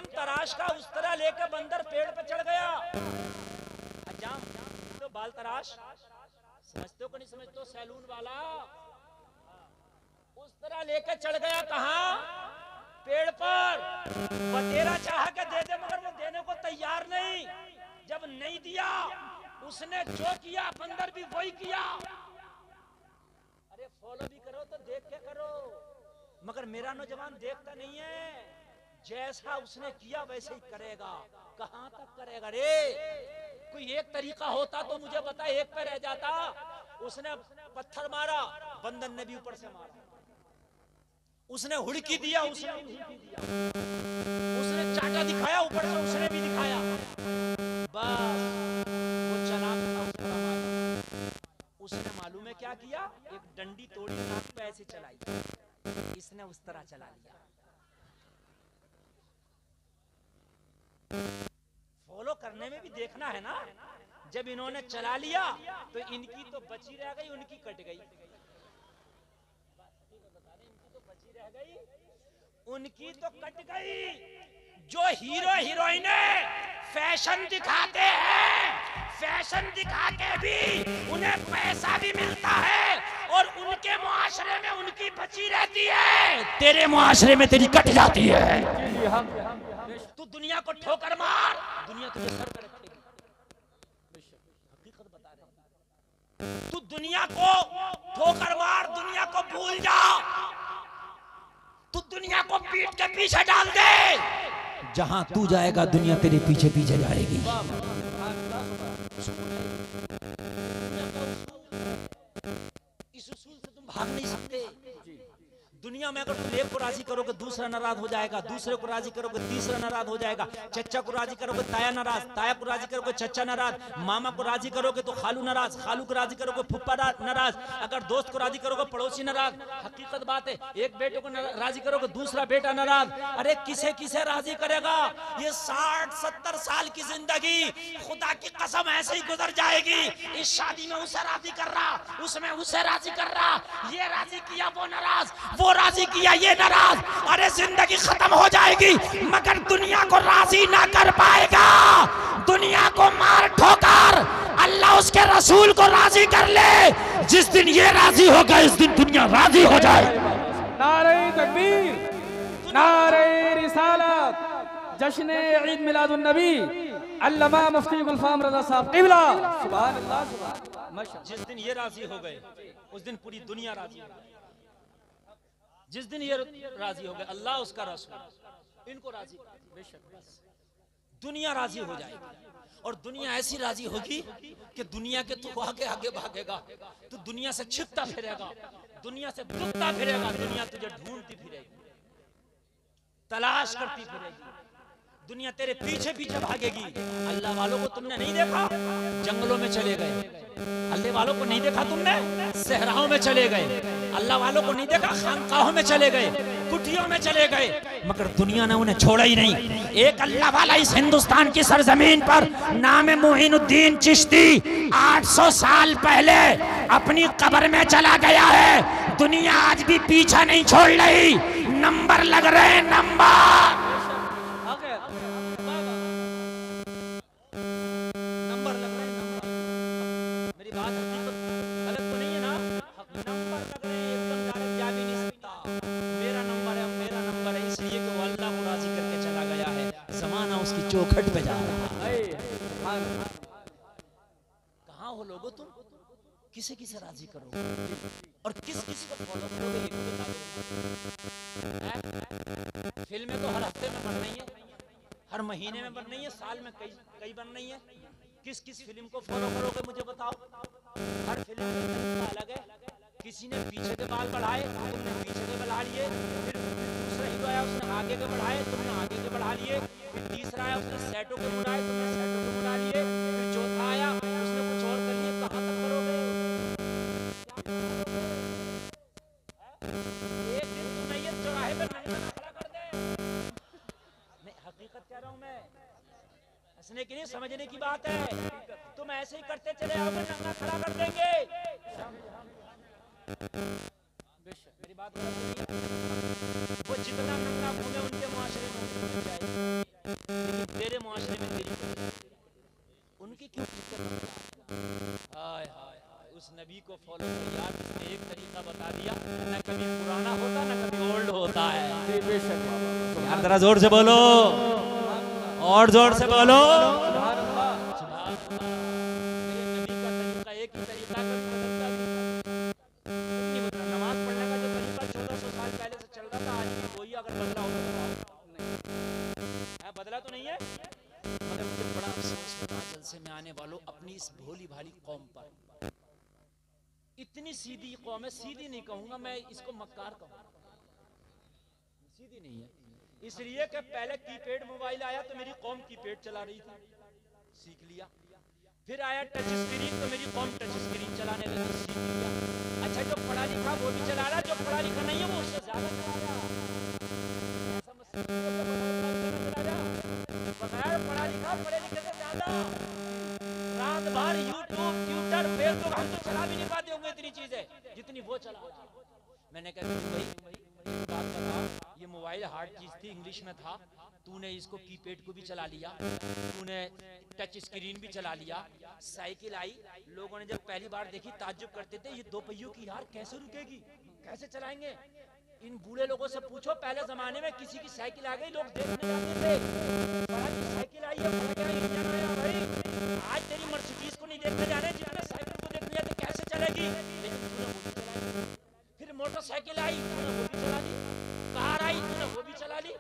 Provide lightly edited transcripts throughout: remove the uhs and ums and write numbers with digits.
हजाम तराश का उस तरह लेके बंदर पेड़ पे चढ़ गया। हजाम तो बाल तराश समझते हो कि नहीं समझते हो? सैलून वाला उस तरह लेके चढ़ गया। कहां? पेड़ पर। बतेरा चाह के दे दे मगर वो देने को तैयार नहीं। जब नहीं दिया उसने जो किया बंदर भी वही किया। अरे फॉलो भी करो तो देख के करो, मगर मेरा नौजवान देखता नहीं है। जैसा उसने किया वैसे ही करेगा। कहां तक करेगा रे? कोई एक तरीका होता तो मुझे बता, एक पे रह जाता। उसने पत्थर मारा, बंदर ने भी ऊपर से मारा। उसने हुड़की दिया, उसने हुड़की दिया। उसने चाटा दिखाया ऊपर से, उसने भी दिखाया। बस वो चालाक था। उसने मालूम है क्या किया? एक डंडी तोड़ी, नाक पे ऐसे चलाई। इसने उस तरह चला लिया। फॉलो करने में भी देखना है ना। जब इन्होंने चला लिया तो इनकी तो बची रह गई, उनकी कट गई। उनकी तो कट गई। जो हीरो हीरोइन फैशन दिखाते हैं, फैशन दिखा के भी उन्हें पैसा भी मिलता है और उनके मुआशरे में उनकी बची रहती है। तेरे मुआशरे में तेरी कट जाती है। तू दुनिया को ठोकर मार, दुनिया तुझे सर पे रखेगी। हकीकत बता रहे। तू दुनिया को ठोकर मार, दुनिया को भूल जा। तू दुनिया को पीठ के पीछे डाल दे। जहां तू जाएगा दुनिया तेरे पीछे पीछे जाएगी। इस उसूल से तुम भाग नहीं सकते। दुनिया में अगर तुम एक को राजी करोगे दूसरा नाराज हो जाएगा, दूसरे को राजी करोगे तीसरा नाराज हो जाएगा, चच्चा को राजी करोगे ताया नाराज, ताया को राजी करोगे चच्चा नाराज, मामा को राजी करोगे तो खालू नाराज, खालू को राजी करोगे फुप्पा नाराज, अगर दोस्त को राजी करोगे पड़ोसी नाराज। हकीकत बात है, एक बेटे को राजी करोगे दूसरा बेटा नाराज। अरे किसे किसे राजी करेगा? ये 60-70 साल की जिंदगी खुदा की कसम ऐसे ही गुजर जाएगी। इस शादी में उसे राजी कर रहा, उसमें उसे राजी कर रहा, ये राजी किया वो नाराज, वो राजी किया ये नाराज। अरे जिंदगी खत्म हो जाएगी मगर दुनिया को राजी ना कर पाएगा। दुनिया को मार ठोकर अल्लाह उसके रसूल को राजी कर ले। जिस दिन ये राजी होगा इस दिन दुनिया राजी हो जाए। नारे तकबीर, नारे रिसालत, जश्न ईद मिलादुन नबी, अल्लामा मुफ्ती गुलफाम रजा साहब क़िबला। सुभान अल्लाह, सुभान अल्लाह। जिस दिन ये राजी हो गए उस दिन पूरी दुनिया राजी हो गई। जिस दिन ये राजी हो गए अल्लाह उसका रसूल इनको राजी, बेशक दुनिया राजी हो जाएगी। और दुनिया ऐसी राजी होगी कि दुनिया के तू आगे आगे भागेगा, तू दुनिया से छिपता फिरेगा, दुनिया से दुखता फिरेगा, दुनिया तुझे ढूंढती फिरेगी, तलाश करती फिरेगी, दुनिया तेरे पीछे पीछे भागेगी। अल्लाह वालों को तुमने नहीं देखा, जंगलों में चले गए। अल्लाह वालों को नहीं देखा तुमने, सहराओं में चले गए। अल्लाह वालों को नहीं देखा, खानकाहों में चले गए, कुटियों में चले गए, मगर दुनिया ने उन्हें छोड़ा ही नहीं। एक अल्लाह वाला इस हिंदुस्तान की सरजमीन पर नाम मोइनुद्दीन चिश्ती 800 साल पहले अपनी कब्र में चला गया है। दुनिया आज भी पीछा नहीं छोड़ रही। नंबर लग रहे, नंबर चौखट पे जा रहा है। कहाँ हो लोगो तुम? किसे किसे राजी करोगे और किस किस को फॉलो करोगे? ये बता दो। फिल्में तो हर हफ्ते में बन रही है, हर महीने में बन रही है, साल में कई बन रही है। किस किस फिल्म को फॉलो करोगे मुझे बताओ। हर फिल्म का अलग है। किसी ने पीछे के बाल बढ़ाए, तुमने पीछे के बढ़ा लिए। फिर दूसरा हीरो आया, उसने आगे के बढ़ाए, तुमने आगे के बढ़ा लिए। फिर तीसरा आया, उसने सेटों के बढ़ाए, तुमने सेटों के बढ़ा लिए। फिर चौथा आया, उसने कुछ और कर लिए। कहां तक करोगे? एक दिन तुम्हें ये चौराहे पे नंगा खड़ा कर दे। नहीं, हकीकत कह रहा हूं मैं, हंसने की नहीं, समझने की बात है। तुम ऐसे ही करते चले आओगे, नंगा खड़ा कर देंगे। मेरी बात वो जितना नंगा घूमे उनके मुआशरे में जाएगी। समझने में देरी हो जाए, उनकी क्यों फिक्र करता? हाय हाय हाय, उस नबी को फॉलो करो यार, जिसने एक तरीका बता दिया, न कभी पुराना होता न कभी ओल्ड होता है। जी बेशक बाबा, यार जरा जोर से बोलो, और जोर से बोलो। सुभान अल्लाह। मेरे नबी का तरीका एक ही तरीका का बदलता नहीं बदला। नमाज पढ़ने का जो तरीका 1400 साल पहले से चल रहा था, आज भी वही अगर बदला हो तो बदला तो नहीं है। मगर मुझे बड़ा अफसोस होता है जलसे में आने वालों, अपनी इस भोली भाली कौम पर। इतनी सीधी कौम है, सीधी नहीं कहूंगा मैं इसको, मक्कार कहूंगा, सीधी नहीं है। इसलिए कि पहले कीपैड मोबाइल आया तो मेरी कौम कीपैड चला रही थी, सीख लिया। फिर आया टच स्क्रीन तो मेरी कौम टच स्क्रीन चलाने लगी, सीख लिया। अच्छा जो पढ़ा लिखा वो भी चला रहा, जो पढ़ा लिखा नहीं है वो उससे ज्यादा चला रहा। बगैर पढ़ा लिखा पढ़े लिखे से ज्यादा रात भर यूट्यूब, ट्विटर, फेसबुक हम तो चला भी नहीं पाते होंगे इतनी चीजें जितनी वो चला। मैंने कहा भाई बात बता, ये मोबाइल हार्ड चीज थी, इंग्लिश में था, तूने इसको कीपैड को भी चला लिया, तूने टच स्क्रीन भी चला लिया। साइकिल आई, लोगों ने जब पहली बार देखी ताज्जुब करते थे, ये दो पहियों की यार कैसे रुकेगी, कैसे चलाएंगे। इन बूढ़े लोगों से पूछो, पहले जमाने में किसी की साइकिल आ गई लोग देखने जाते थे, साइकिल आई है, इंजन आया भाई। आज तेरी मर्सिडीज को नहीं देखने जा रहे, जितने साइकिल को देखने जाते कैसे चलेगी, लेकिन तूने वो भी चला ली। फिर मोटरसाइकिल आई, तूने वो भी चला ली। कार आई, तूने वो भी चला ली।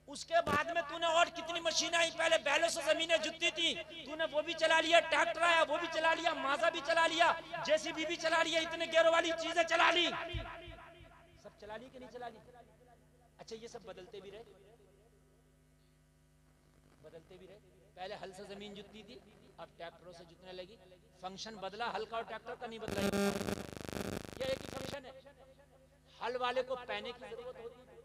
उसके बाद में तूने और कितनी मशीन आई, पहले बैलों से जमीनें जुतती थी, तूने वो भी चला लिया। ट्रैक्टर आया, वो भी चला लिया। माजा भी चला लिया, जेसीबी भी चला लिया, इतने गेरों वाली चीजें चला ली। सब चला ली कि नहीं चला ली? अच्छा ये सब बदलते भी रहे, बदलते भी रहे। पहले हल से जमीन जुतती थी, अब ट्रैक्टरों से जुतने लगी। फंक्शन बदला, हल का और ट्रैक्टर का नहीं बदला, ये एक ही फंक्शन है। हल वाले को पैने की जरूरत होती है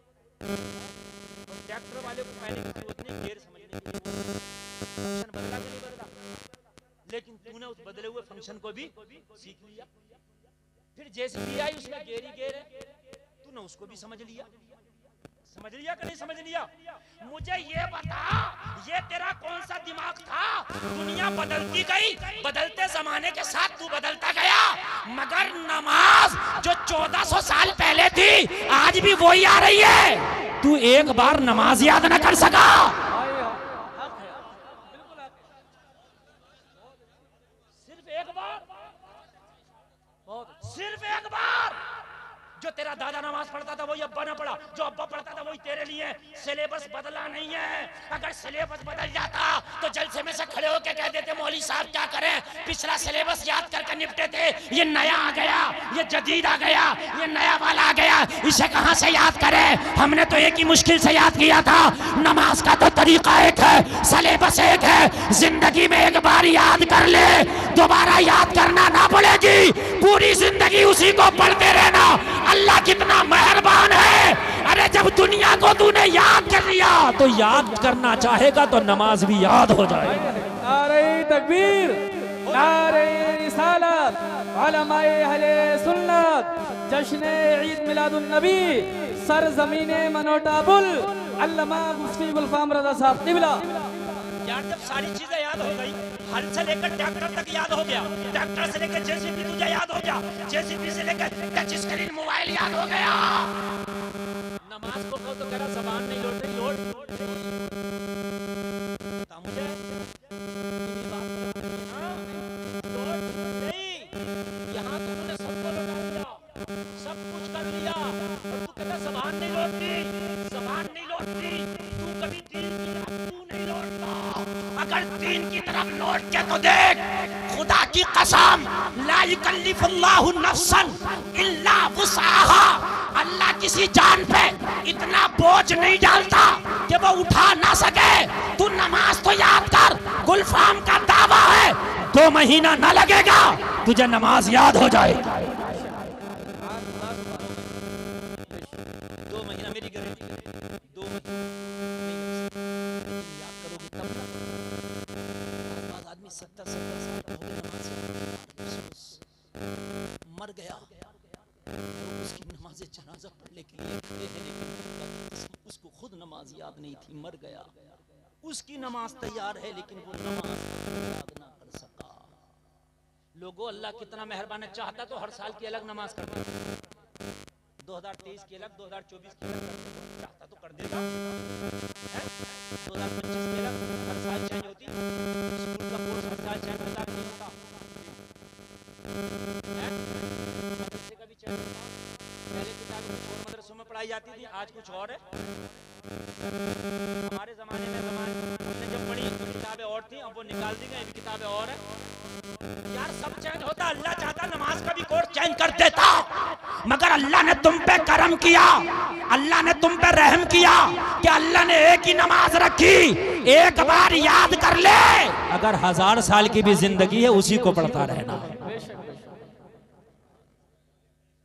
और ट्रैक्टर वाले को पैने की जरूरत नहीं, गेर समझने की जरूरत है। फंक्शन बदला कि नहीं बदला? लेकिन तूने उस बदले हुए फंक्शन को भी सीख लिया। फिर जैसे भी आई उसमें गेरी गेर है, तूने उसको भी समझ लिया। समझ लिया कि नहीं समझ लिया? मुझे ये बता, ये तेरा कौन सा दिमाग था? दुनिया बदलती गई, बदलते जमाने के साथ तू बदलता गया, मगर नमाज जो 1400 साल पहले थी आज भी वही आ रही है। तू एक बार नमाज याद न कर सका। सिर्फ एक बार, सिर्फ एक बार। जो तेरा दादा नमाज पढ़ता था वही अब्बा ना पढ़ा, जो अब्बा पढ़ता था वही तेरे लिए। सिलेबस बदला नहीं है। अगर सिलेबस बदल जाता तो जलसे में से खड़े होकर कह देते मौलवी साहब क्या करें, पिछला सिलेबस याद करके निपटे थे, ये नया आ गया, ये जदीद आ गया, ये नया वाला आ गया, इसे कहां से याद करें? हमने तो एक ही मुश्किल से याद किया था। नमाज का तो तरीका एक है, सिलेबस एक है। जिंदगी में एक बार याद कर ले, दोबारा याद करना ना पड़ेगी, पूरी जिंदगी उसी को पढ़ते रहना। अल्लाह कितना मेहरबान है। अरे जब दुनिया को तूने याद कर लिया तो याद करना चाहेगा तो नमाज भी याद हो जाएगी। नारे तकबीर, नारे रिसालत, उलमाए अहले सुन्नत, जश्न ईद मिलादुन नबी, सरजमीने मनोटाबुल, अल्लामा मुफ्ती गुलफाम रज़ा साहब क़िबला। यार जब सारी चीजें याद हो गई, हल से लेकर ट्रैक्टर तक याद हो गया, ट्रैक्टर से लेकर जेसीबी तुझे याद हो गया, जेसीबी से लेकर टच स्क्रीन मोबाइल याद हो गया। नमाज को कहो तो कह रहा ज़बान नहीं लौट रही, लौट मुझे नहीं, यहाँ तो तूने सबको लगा दिया, सब कुछ कर लिया और तू कहता ज़बान नहीं लौटती, ज़बान नहीं लौटती। तू कभी दीन की तरफ तू नहीं लौटता। अगर दीन की तरफ लौट के तो देख, खुदा की कसम, ला युकल्लिफुल्लाहु नफ्सन इल्ला वुसअहा। अल्लाह किसी जान पे इतना बोझ नहीं डालता कि वो उठा ना सके। तू नमाज तो याद कर, गुलफाम का दावा है 2 महीना ना लगेगा तुझे नमाज याद हो जाएगी। 2 महीना मेरी गारंटी, 2 महीना याद करोगे तब ना। आदमी 70 साल का हो गया, नमाज मर गया, लोग उसकी नमाज जनाजा पढ़ने के लिए खड़े हैं, लेकिन उसको खुद नमाज याद नहीं थी, मर गया। उसकी नमाज तैयार है लेकिन वो नमाज याद ना कर सका। लोगों, अल्लाह कितना मेहरबान है, चाहता तो हर साल की अलग नमाज कर देता, 2023 की अलग, 2024 की अलग, चाहता तो कर देता है, 2025 की अलग, हर साल चेंज होती, स्कूल का कोर्स हर साल चेंज होता नहीं होता है, मदरसे का भी चेंज होता। पहले किताबें कुछ और मदरसों में पढ़ाई जाती थी, आज कुछ और है। हमारे जमाने में हमने जब पढ़ी तो किताबें और थी, अब वो निकाल दी गई, किताबें और है। यार सब चेंज होता, अल्लाह चाहता नमाज का भी कोर्स चेंज कर देता, मगर अल्लाह ने तुम पे करम किया, अल्लाह ने तुम पे रहम किया कि अल्लाह ने एक ही नमाज रखी, एक बार याद कर ले, अगर 1000 साल की भी जिंदगी है उसी को पढ़ता रहना।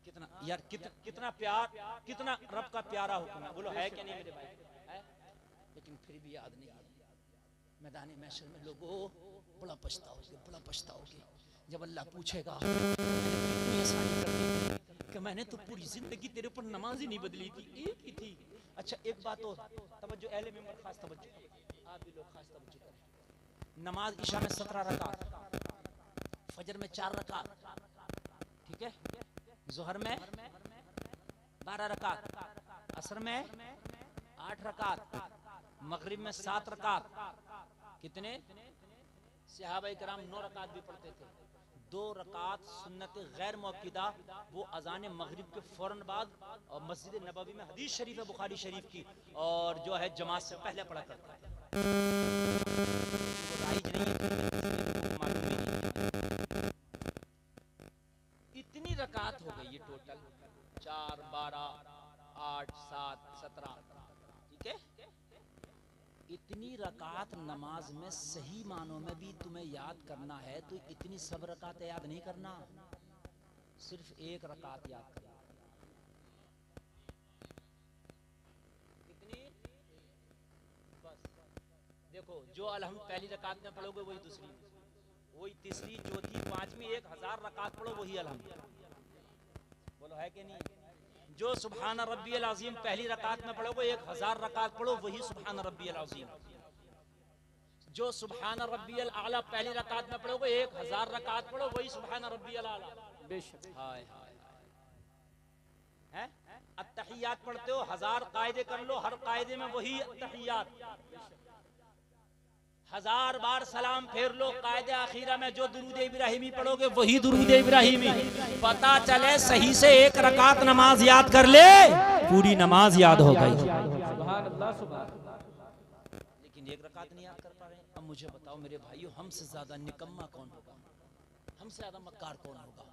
कितना यार, कितना प्यार, कितना रब का प्यारा हुक्म है, बोलो है कि नहीं मेरे भाई, है? लेकिन फिर भी याद नहीं। मैदान महशर में लोगों बड़ा पछताओगे, बड़ा पछताओगे जब अल्लाह पूछेगा कितनी आसानी कर दी कि मैंने तो पूरी जिंदगी तेरे ऊपर नमाज ही नहीं बदली थी, एक ही थी। अच्छा एक बात और तवज्जो, अहले मेंबर खास तवज्जो, आप भी लोग खास तवज्जो करें। नमाज इशा में 17 रकात, फजर में 4 रकात, ठीक है, जोहर में 12 रकात, असर में 8 रकात, मगरिब में 7 रकात, कितने? सहाबाए किराम 9 रकात भी पढ़ते थे। 2 रकात सुन्नत गैर मुअक्किदा, वो अजान मगरिब के फौरन बाद और मस्जिद नबवी में हदीस शरीफ है बुखारी शरीफ की, और जो है जमात से पहले पढ़ा करता है। इतनी रकात हो गई ये टोटल, 4, 12, 8, 7, 17, ठीक है। इतनी रकात नमाज में सही मानों में भी तुम्हें याद करना है तो इतनी सब रकात याद नहीं करना, सिर्फ एक रकात याद करना। कितनी? बस देखो, जो अलहम्द पहली रकात में पढ़ोगे वही दूसरी, वही तीसरी, चौथी, पांचवी, 1000 रकात पढ़ो वही अलहम्द, बोलो है कि नहीं। जो सुभान रब्बियल अज़ीम पहली रकात में पढ़ोगे 1000 रकात पढ़ो वही सुभान रब्बियल अज़ीम। जो सुभान रब्बियल आला पहली रकात में पढ़ोगे 1000 रकात पढ़ो वही सुभान रब्बियल आला। बेशक हाय हाय है। अत्तहियात पढ़ते हो 1000 कायदे कर लो, हर कायदे में वही अत्तहियात, 1000 बार सलाम फेर लो, कायदे आखिरा में जो दुरूद इब्राहिमी पढ़ोगे वही दुरूद इब्राहिमी। पता चले सही से एक रकात नमाज याद कर ले, पूरी नमाज याद हो गई। सुभान अल्लाह, सुभान। लेकिन एक रकात नहीं याद कर पा रहे। अब मुझे बताओ मेरे भाइयों, हमसे ज्यादा निकम्मा कौन होगा, हमसे ज्यादा मक्कार कौन होगा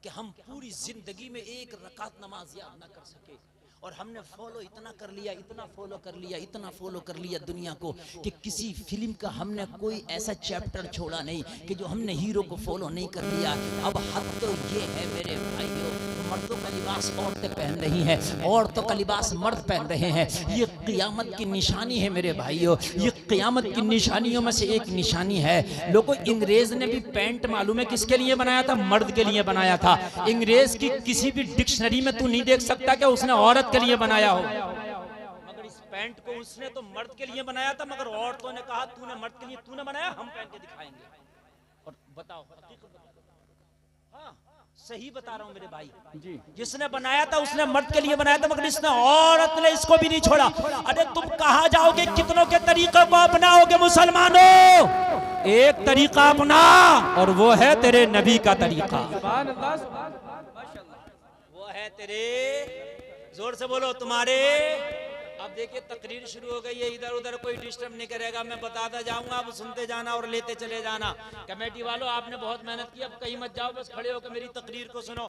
कि हम पूरी जिंदगी में एक रकात नमाज याद ना कर सके। और हमने फॉलो इतना कर लिया, इतना फॉलो कर लिया, इतना फॉलो कर लिया दुनिया को कि किसी फिल्म का हमने कोई ऐसा चैप्टर छोड़ा नहीं कि जो हमने हीरो को फॉलो नहीं कर लिया। अब हद तो ये है मेरे भाइयों, मर्दों का लिबास औरतें पहन रही हैं, औरतों का लिबास मर्द पहन रहे हैं। ये क़ियामत की निशानी है मेरे भाइयों, ये क़ियामत की निशानियों में से एक निशानी है। लोगों, अंग्रेज ने भी पैंट मालूम है किसके लिए बनाया था? मर्द के लिए बनाया था। अंग्रेज की किसी भी डिक्शनरी में तू नहीं देख सकता कि उसने औरत के लिए बनाया हो, मगर इस पैंट को उसने तो मर्द के लिए बनाया था, मगर औरतों ने कहा तूने मर्द के लिए तूने बनाया, हम पहन के दिखाएंगे। और बताओ, हाँ सही बता रहा हूं मेरे भाई जी, जिसने बनाया था उसने मर्द के लिए बनाया था, मगर इसने औरत ने इसको भी नहीं छोड़ा। अरे तुम कहां जाओगे, कितनों के तरीके को अपनाओगे मुसलमानों? एक तरीका अपना, और वो है तेरे नबी का तरीका, वो है तेरे, जोर से बोलो, तुम्हारे। अब देखिए तकरीर शुरू हो गई है, इधर उधर कोई डिस्टर्ब नहीं करेगा, मैं बताता जाऊंगा, अब सुनते जाना और लेते चले जाना। कमेटी वालों, आपने बहुत मेहनत की, अब कहीं मत जाओ, बस खड़े होकर मेरी तकरीर को सुनो।